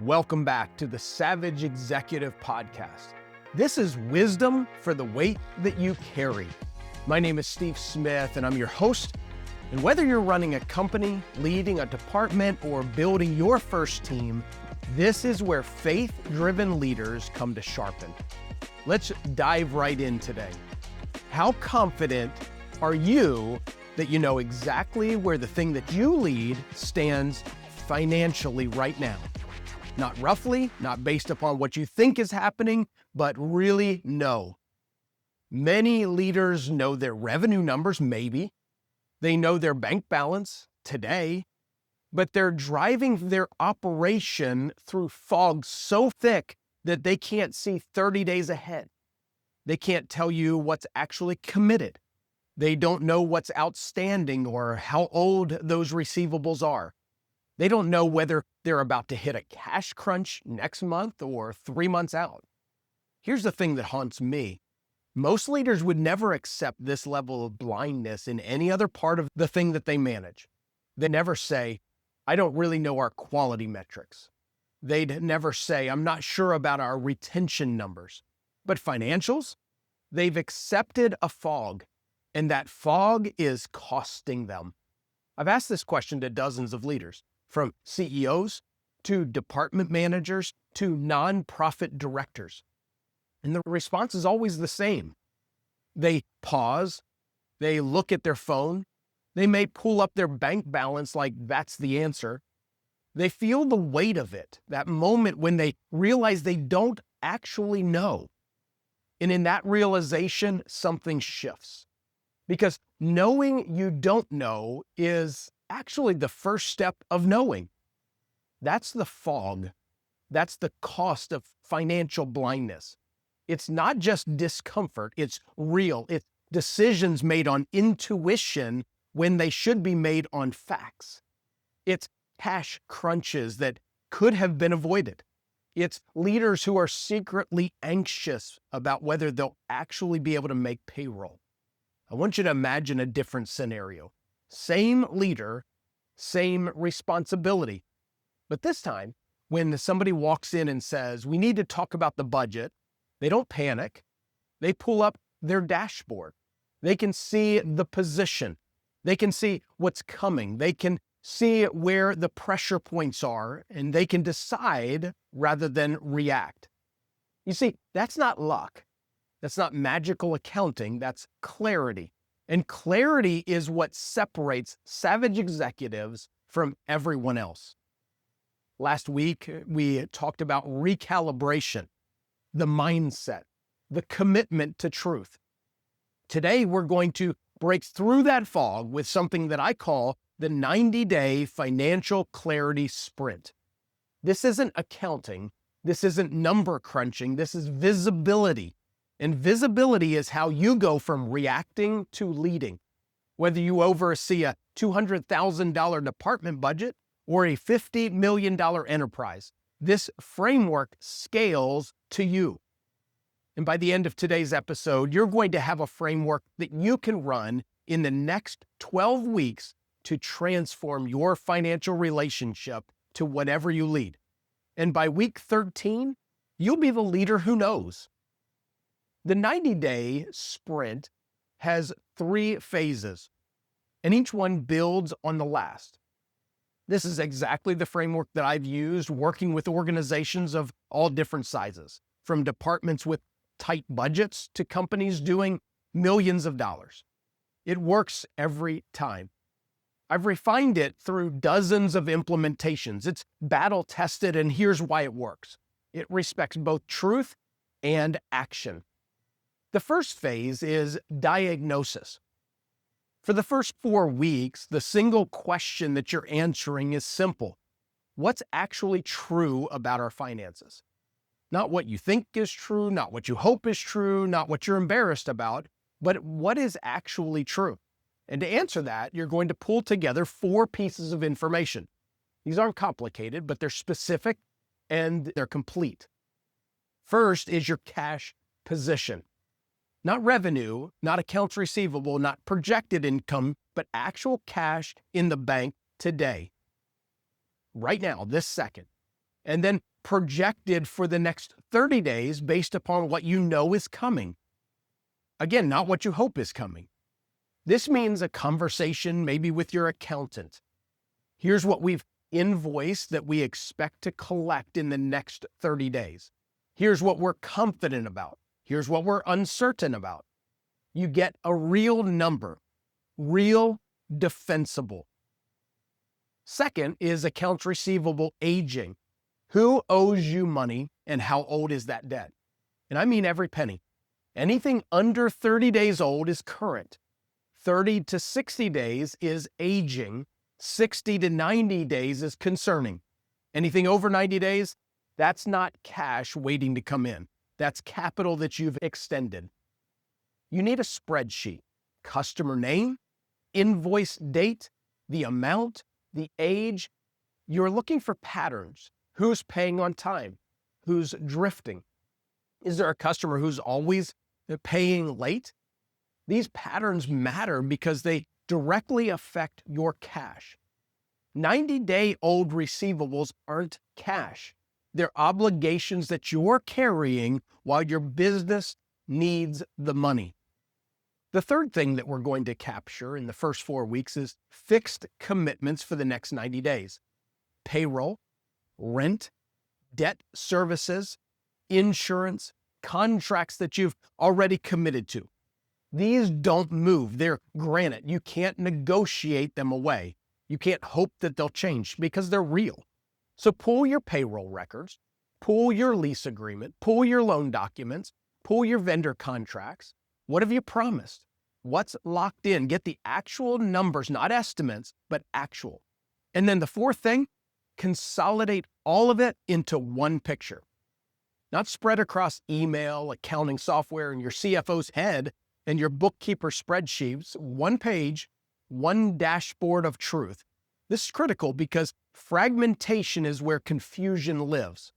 Welcome back to the Savage Executive Podcast. This is wisdom for the weight that you carry. My name is Steve Smith, and I'm your host. And whether you're running a company, leading a department, or building your first team, this is where faith-driven leaders come to sharpen. Let's dive right in today. How confident are you that you know exactly where the thing that you lead stands financially right now? Not roughly, not based upon what you think is happening, but really know. Many leaders know their revenue numbers, maybe. They know their bank balance today, but they're driving their operation through fog so thick that they can't see 30 days ahead. They can't tell you what's actually committed. They don't know what's outstanding or how old those receivables are. They don't know whether they're about to hit a cash crunch next month or 3 months out. Here's the thing that haunts me. Most leaders would never accept this level of blindness in any other part of the thing that they manage. They never say, I don't really know our quality metrics. They'd never say, I'm not sure about our retention numbers. But financials, they've accepted a fog, and that fog is costing them. I've asked this question to dozens of leaders, from CEOs to department managers to nonprofit directors. And the response is always the same. They pause, they look at their phone, they may pull up their bank balance like that's the answer. They feel the weight of it, that moment when they realize they don't actually know. And in that realization, something shifts. Because knowing you don't know is actually the first step of knowing. That's the fog. That's the cost of financial blindness. It's not just discomfort, it's real. It's decisions made on intuition when they should be made on facts. It's cash crunches that could have been avoided. It's leaders who are secretly anxious about whether they'll actually be able to make payroll. I want you to imagine a different scenario. Same leader, same responsibility. But this time, when somebody walks in and says, we need to talk about the budget, they don't panic. They pull up their dashboard. They can see the position. They can see what's coming. They can see where the pressure points are, and they can decide rather than react. You see, that's not luck. That's not magical accounting. That's clarity. And clarity is what separates savage executives from everyone else. Last week, we talked about recalibration, the mindset, the commitment to truth. Today, we're going to break through that fog with something that I call the 90-day financial clarity sprint. This isn't accounting. This isn't number crunching. This is visibility. And visibility is how you go from reacting to leading. Whether you oversee a $200,000 department budget or a $50 million enterprise, this framework scales to you. And by the end of today's episode, you're going to have a framework that you can run in the next 12 weeks to transform your financial relationship to whatever you lead. And by week 13, you'll be the leader who knows. The 90-day sprint has 3 phases, and each one builds on the last. This is exactly the framework that I've used working with organizations of all different sizes, from departments with tight budgets to companies doing millions of dollars. It works every time. I've refined it through dozens of implementations. It's battle-tested, and here's why it works. It respects both truth and action. The first phase is diagnosis. For the first 4 weeks, the single question that you're answering is simple. What's actually true about our finances? Not what you think is true, not what you hope is true, not what you're embarrassed about, but what is actually true. And to answer that, you're going to pull together 4 pieces of information. These aren't complicated, but they're specific and they're complete. First is your cash position. Not revenue, not accounts receivable, not projected income, but actual cash in the bank today. Right now, this second. And then projected for the next 30 days based upon what you know is coming. Again, not what you hope is coming. This means a conversation maybe with your accountant. Here's what we've invoiced that we expect to collect in the next 30 days. Here's what we're confident about. Here's what we're uncertain about. You get a real number, real, defensible. Second is accounts receivable aging. Who owes you money and how old is that debt? And I mean every penny. Anything under 30 days old is current. 30 to 60 days is aging. 60 to 90 days is concerning. Anything over 90 days, that's not cash waiting to come in. That's capital that you've extended. You need a spreadsheet, customer name, invoice date, the amount, the age. You're looking for patterns. Who's paying on time? Who's drifting? Is there a customer who's always paying late? These patterns matter because they directly affect your cash. 90-day-old receivables aren't cash. They're obligations that you're carrying while your business needs the money. The third thing that we're going to capture in the first 4 weeks is fixed commitments for the next 90 days. Payroll, rent, debt services, insurance, contracts that you've already committed to. These don't move. They're granite. You can't negotiate them away. You can't hope that they'll change because they're real. So pull your payroll records, pull your lease agreement, pull your loan documents, pull your vendor contracts. What have you promised? What's locked in? Get the actual numbers, not estimates, but actual. And then the fourth thing, consolidate all of it into one picture. Not spread across email, accounting software, and your CFO's head and your bookkeeper spreadsheets. One page, one dashboard of truth. This is critical because fragmentation is where confusion lives.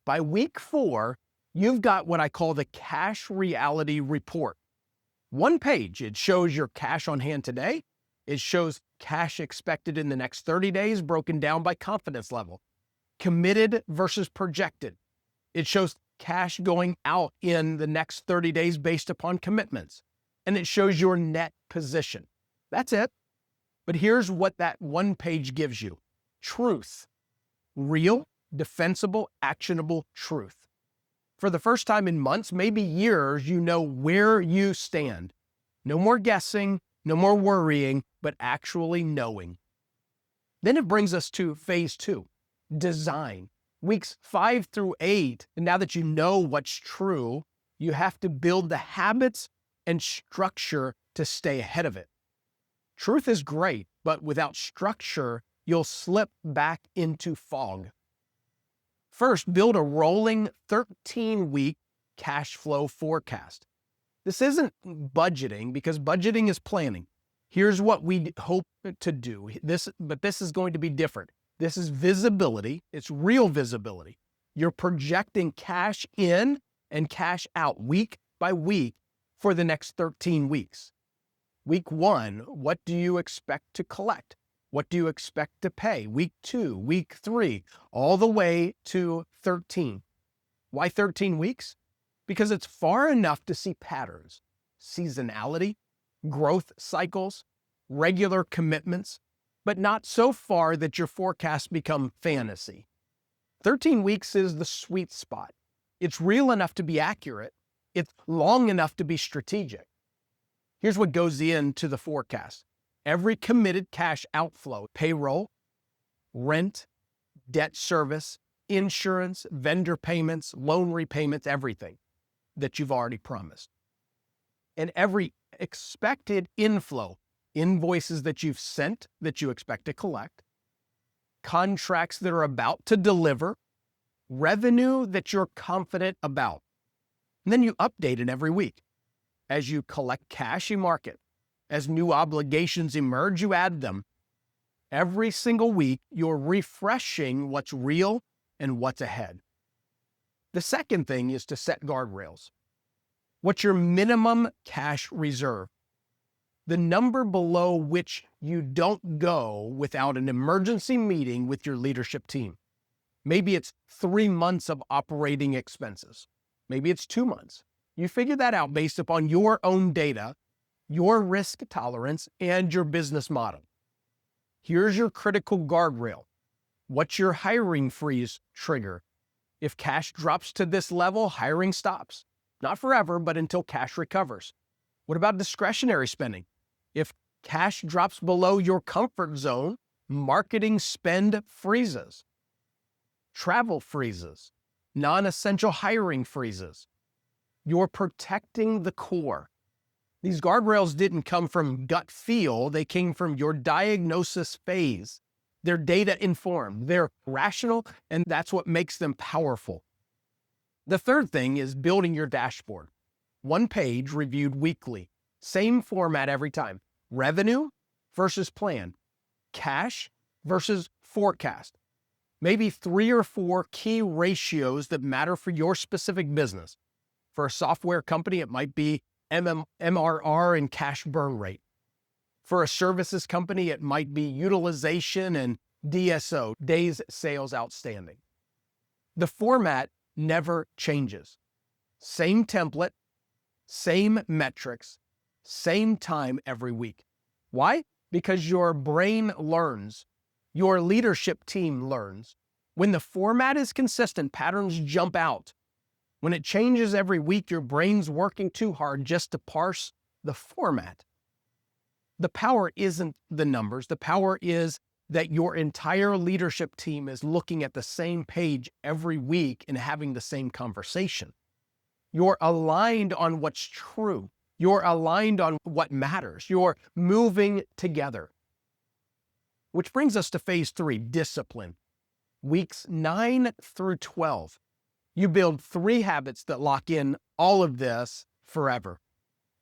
By week 4, you've got what I call the cash reality report. One page, it shows your cash on hand today. It shows cash expected in the next 30 days broken down by confidence level. Committed versus projected. It shows cash going out in the next 30 days based upon commitments. And it shows your net position. That's it. But here's what that one page gives you. Truth. Real, defensible, actionable truth. For the first time in months, maybe years, you know where you stand. No more guessing, no more worrying, but actually knowing. Then it brings us to phase 2, design. Weeks 5 through 8, and now that you know what's true, you have to build the habits and structure to stay ahead of it. Truth is great, but without structure, you'll slip back into fog. First, build a rolling 13-week cash flow forecast. This isn't budgeting because budgeting is planning. Here's what we hope to do. But this is going to be different. This is visibility. It's real visibility. You're projecting cash in and cash out week by week for the next 13 weeks. Week 1, what do you expect to collect? What do you expect to pay? Week 2, week 3, all the way to 13. Why 13 weeks? Because it's far enough to see patterns, seasonality, growth cycles, regular commitments, but not so far that your forecasts become fantasy. 13 weeks is the sweet spot. It's real enough to be accurate. It's long enough to be strategic. Here's what goes into the forecast. Every committed cash outflow, payroll, rent, debt service, insurance, vendor payments, loan repayments, everything that you've already promised. And every expected inflow, invoices that you've sent that you expect to collect, contracts that are about to deliver, revenue that you're confident about. And then you update it every week. As you collect cash, you mark it. As new obligations emerge, you add them. Every single week, you're refreshing what's real and what's ahead. The second thing is to set guardrails. What's your minimum cash reserve? The number below which you don't go without an emergency meeting with your leadership team. Maybe it's 3 months of operating expenses. Maybe it's 2 months. You figure that out based upon your own data, your risk tolerance, and your business model. Here's your critical guardrail. What's your hiring freeze trigger? If cash drops to this level, hiring stops. Not forever, but until cash recovers. What about discretionary spending? If cash drops below your comfort zone, marketing spend freezes. Travel freezes. Non-essential hiring freezes. You're protecting the core. These guardrails didn't come from gut feel, they came from your diagnosis phase. They're data informed, they're rational, and that's what makes them powerful. The third thing is building your dashboard. 1 page reviewed weekly, same format every time. Revenue versus plan, cash versus forecast. Maybe 3 or 4 key ratios that matter for your specific business. For a software company, it might be MRR and cash burn rate. For a services company, it might be utilization and DSO, days sales outstanding. The format never changes. Same template, same metrics, same time every week. Why? Because your brain learns, your leadership team learns. When the format is consistent, patterns jump out. When it changes every week, your brain's working too hard just to parse the format. The power isn't the numbers. The power is that your entire leadership team is looking at the same page every week and having the same conversation. You're aligned on what's true. You're aligned on what matters. You're moving together. Which brings us to phase 3, discipline. Weeks 9 through 12. You build 3 habits that lock in all of this forever.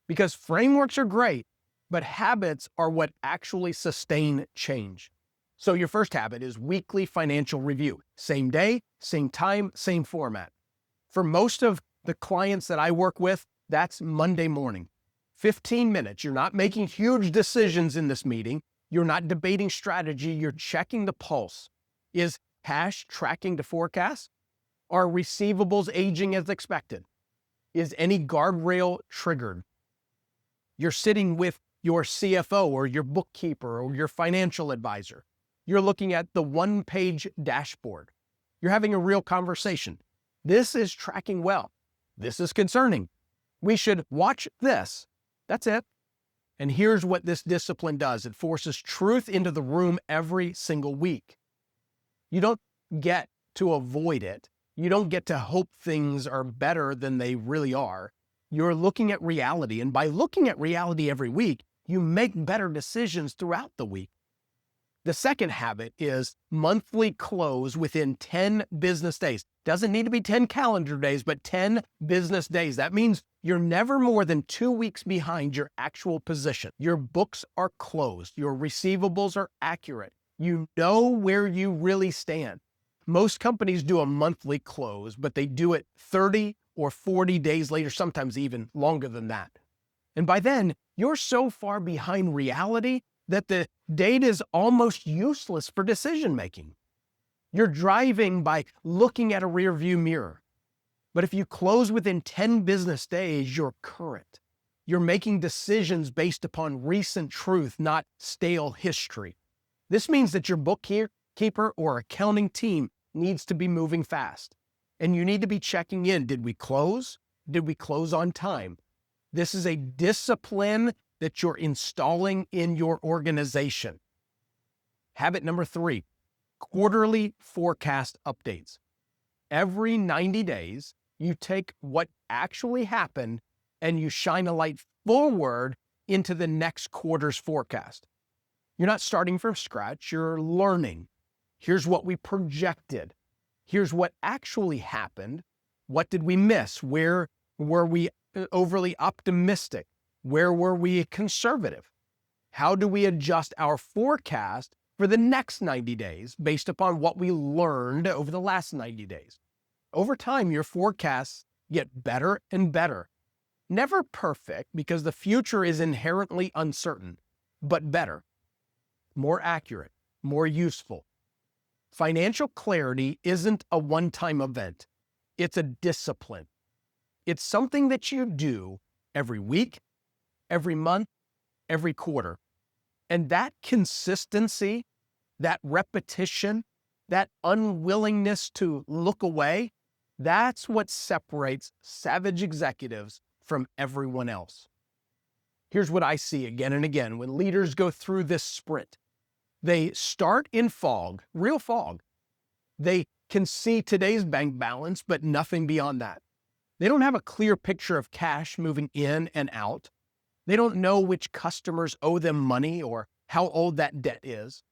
Because frameworks are great, but habits are what actually sustain change. So your first habit is weekly financial review. Same day, same time, same format. For most of the clients that I work with, that's Monday morning. 15 minutes. You're not making huge decisions in this meeting. You're not debating strategy. You're checking the pulse. Is cash tracking to forecast? Are receivables aging as expected? Is any guardrail triggered? You're sitting with your CFO or your bookkeeper or your financial advisor. You're looking at the 1-page dashboard. You're having a real conversation. This is tracking well. This is concerning. We should watch this. That's it. And here's what this discipline does. It forces truth into the room every single week. You don't get to avoid it. You don't get to hope things are better than they really are. You're looking at reality, and by looking at reality every week, you make better decisions throughout the week. The second habit is monthly close within 10 business days. Doesn't need to be 10 calendar days, but 10 business days. That means you're never more than 2 weeks behind your actual position. Your books are closed. Your receivables are accurate. You know where you really stand. Most companies do a monthly close, but they do it 30 or 40 days later, sometimes even longer than that. And by then, you're so far behind reality that the data is almost useless for decision making. You're driving by looking at a rearview mirror. But if you close within 10 business days, you're current. You're making decisions based upon recent truth, not stale history. This means that your bookkeeper or accounting team needs to be moving fast. And you need to be checking in. Did we close? Did we close on time? This is a discipline that you're installing in your organization. Habit number 3, quarterly forecast updates. Every 90 days, you take what actually happened and you shine a light forward into the next quarter's forecast. You're not starting from scratch, you're learning. Here's what we projected. Here's what actually happened. What did we miss? Where were we overly optimistic? Where were we conservative? How do we adjust our forecast for the next 90 days based upon what we learned over the last 90 days? Over time, your forecasts get better and better. Never perfect, because the future is inherently uncertain, but better, more accurate, more useful. Financial clarity isn't a one-time event. It's a discipline. It's something that you do every week, every month, every quarter. And that consistency, that repetition, that unwillingness to look away, that's what separates savage executives from everyone else. Here's what I see again and again when leaders go through this sprint. They start in fog, real fog. They can see today's bank balance, but nothing beyond that. They don't have a clear picture of cash moving in and out. They don't know which customers owe them money or how old that debt is.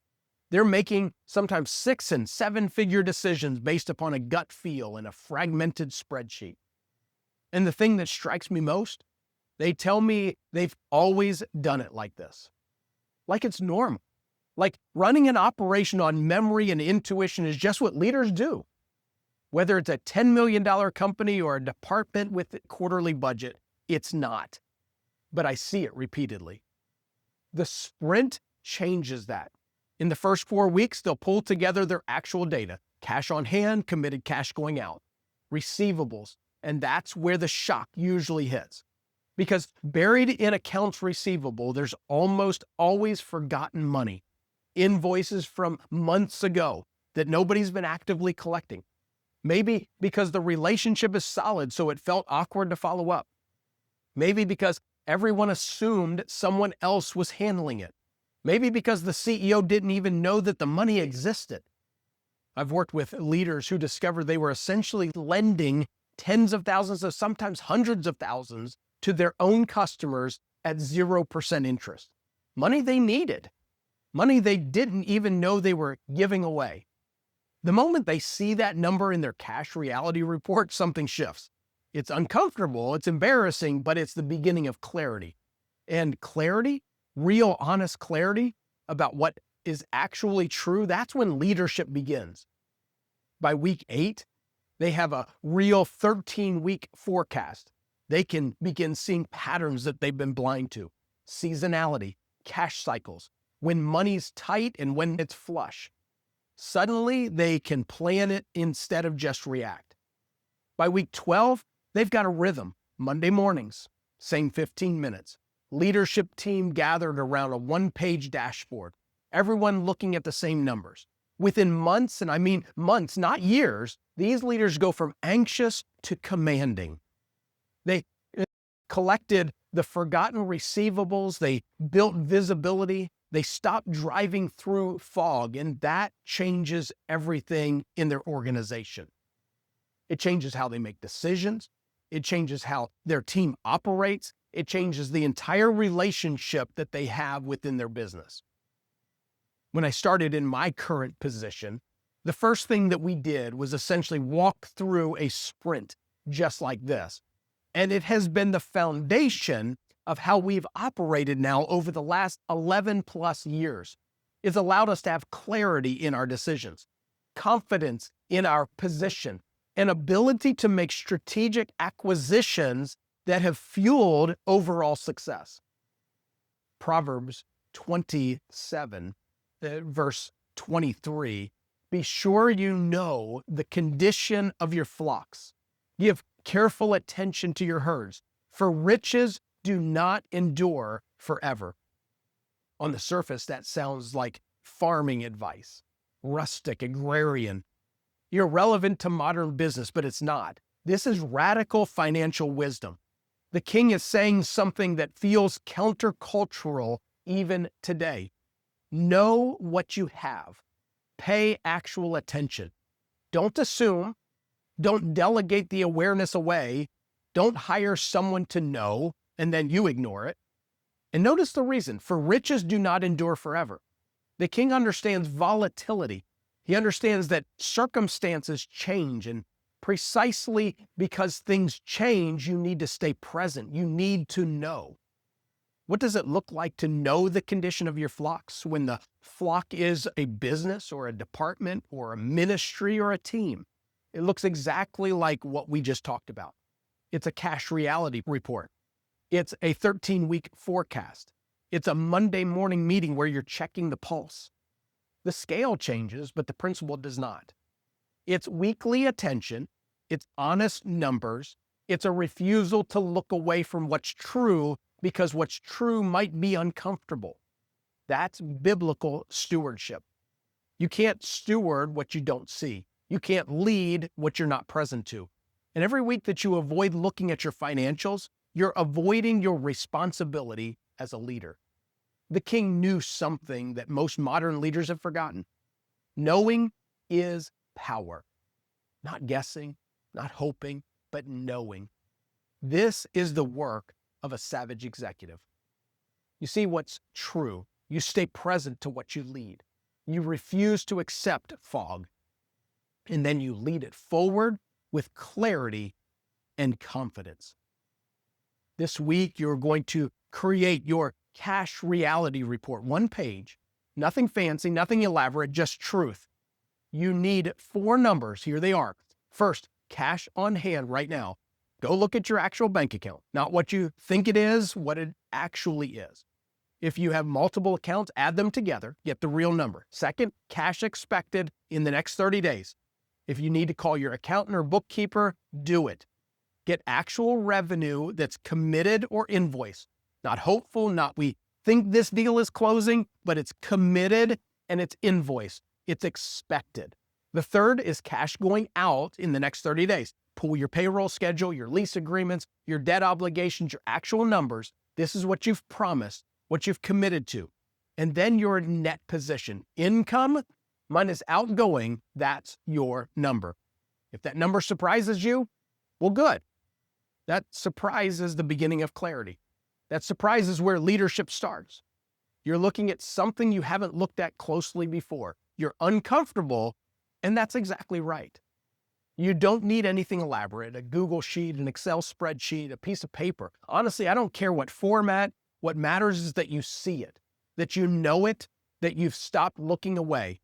They're making sometimes 6- and 7-figure decisions based upon a gut feel and a fragmented spreadsheet. And the thing that strikes me most, they tell me they've always done it like this. Like it's normal. Like running an operation on memory and intuition is just what leaders do. Whether it's a $10 million company or a department with a quarterly budget, it's not. But I see it repeatedly. The sprint changes that. In the first 4 weeks, they'll pull together their actual data, cash on hand, committed cash going out, receivables, and that's where the shock usually hits. Because buried in accounts receivable, there's almost always forgotten money, invoices from months ago that nobody's been actively collecting. Maybe because the relationship is solid, so it felt awkward to follow up. Maybe because everyone assumed someone else was handling it. Maybe because the CEO didn't even know that the money existed. I've worked with leaders who discovered they were essentially lending tens of thousands of sometimes hundreds of thousands to their own customers at 0% interest. Money they needed. Money they didn't even know they were giving away. The moment they see that number in their cash reality report, something shifts. It's uncomfortable, it's embarrassing, but it's the beginning of clarity. And clarity, real honest clarity about what is actually true, that's when leadership begins. By week 8, they have a real 13-week forecast. They can begin seeing patterns that they've been blind to. Seasonality, cash cycles, when money's tight and when it's flush. Suddenly, they can plan it instead of just react. By week 12, they've got a rhythm. Monday mornings, same 15 minutes. Leadership team gathered around a one-page dashboard. Everyone looking at the same numbers. Within months, and I mean months, not years, these leaders go from anxious to commanding. They collected the forgotten receivables. They built visibility. They stopped driving through fog, and that changes everything in their organization. It changes how they make decisions. It changes how their team operates. It changes the entire relationship that they have within their business. When I started in my current position, the first thing that we did was essentially walk through a sprint just like this. And it has been the foundation of how we've operated now over the last 11 plus years. It's allowed us to have clarity in our decisions, confidence in our position, an ability to make strategic acquisitions that have fueled overall success. Proverbs 27, verse 23, be sure you know the condition of your flocks. Give careful attention to your herds, for riches do not endure forever. On the surface, that sounds like farming advice, rustic, agrarian, irrelevant to modern business, but it's not. This is radical financial wisdom. The king is saying something that feels countercultural even today. Know what you have. Pay actual attention. Don't assume. Don't delegate the awareness away. Don't hire someone to know, and then you ignore it. And notice the reason, for riches do not endure forever. The king understands volatility. He understands that circumstances change, and precisely because things change, you need to stay present. You need to know. What does it look like to know the condition of your flocks when the flock is a business or a department or a ministry or a team? It looks exactly like what we just talked about. It's a cash reality report. It's a 13-week forecast. It's a Monday morning meeting where you're checking the pulse. The scale changes, but the principle does not. It's weekly attention, it's honest numbers, it's a refusal to look away from what's true because what's true might be uncomfortable. That's biblical stewardship. You can't steward what you don't see. You can't lead what you're not present to. And every week that you avoid looking at your financials, you're avoiding your responsibility as a leader. The king knew something that most modern leaders have forgotten. Knowing is power. Not guessing, not hoping, but knowing. This is the work of a savage executive. You see what's true. You stay present to what you lead. You refuse to accept fog. And then you lead it forward with clarity and confidence. This week, you're going to create your cash reality report, 1 page, nothing fancy, nothing elaborate, just truth. You need 4 numbers. Here they are. First, cash on hand right now. Go look at your actual bank account, not what you think it is, what it actually is. If you have multiple accounts, add them together, get the real number. Second, cash expected in the next 30 days. If you need to call your accountant or bookkeeper, do it. Get actual revenue that's committed or invoiced. Not hopeful, not we think this deal is closing, but it's committed and it's invoiced. It's expected. The third is cash going out in the next 30 days. Pull your payroll schedule, your lease agreements, your debt obligations, your actual numbers. This is what you've promised, what you've committed to. And then your net position. Income minus outgoing, that's your number. If that number surprises you, well, good. That surprise is the beginning of clarity. That surprise is where leadership starts. You're looking at something you haven't looked at closely before. You're uncomfortable, and that's exactly right. You don't need anything elaborate, a Google sheet, an Excel spreadsheet, a piece of paper. Honestly, I don't care what format. What matters is that you see it, that you know it, that you've stopped looking away.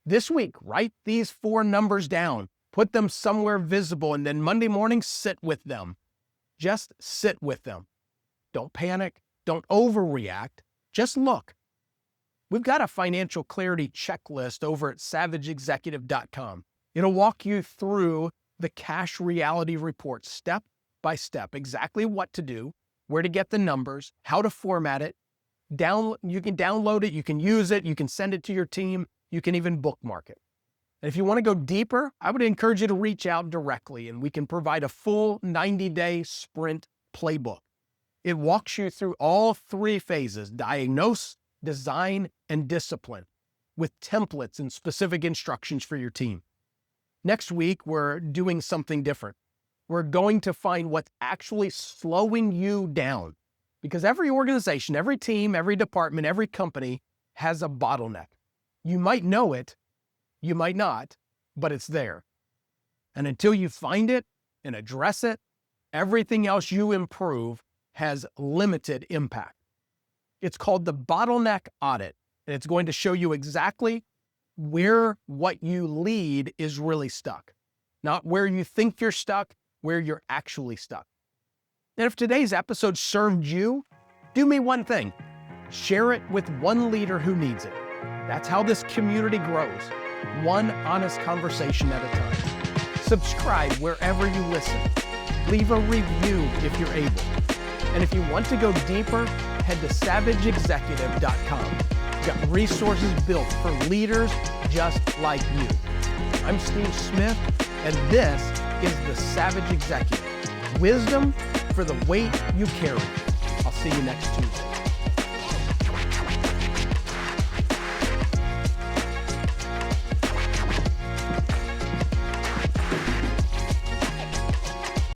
This week, write these 4 numbers down, put them somewhere visible, and then Monday morning, sit with them. Just sit with them. Don't panic. Don't overreact. Just look. We've got a financial clarity checklist over at savageexecutive.com. It'll walk you through the cash reality report step by step, exactly what to do, where to get the numbers, how to format it. You can download it, you can use it, you can send it to your team, you can even bookmark it. And if you want to go deeper, I would encourage you to reach out directly and we can provide a full 90-day sprint playbook. It walks you through all 3 phases: diagnose, design, and discipline, with templates and specific instructions for your team. Next week, we're doing something different. We're going to find what's actually slowing you down, because every organization, every team, every department, every company has a bottleneck. You might know it, you might not, but it's there. And until you find it and address it, everything else you improve has limited impact. It's called the bottleneck audit, and it's going to show you exactly where what you lead is really stuck. Not where you think you're stuck, where you're actually stuck. And if today's episode served you, do me one thing. Share it with one leader who needs it. That's how this community grows, one honest conversation at a time. Subscribe wherever you listen. Leave a review if you're able. And if you want to go deeper, head to savageexecutive.com. We've got resources built for leaders just like you. I'm Steve Smith, and this is the Savage Executive. Wisdom for the weight you carry. I'll see you next Tuesday.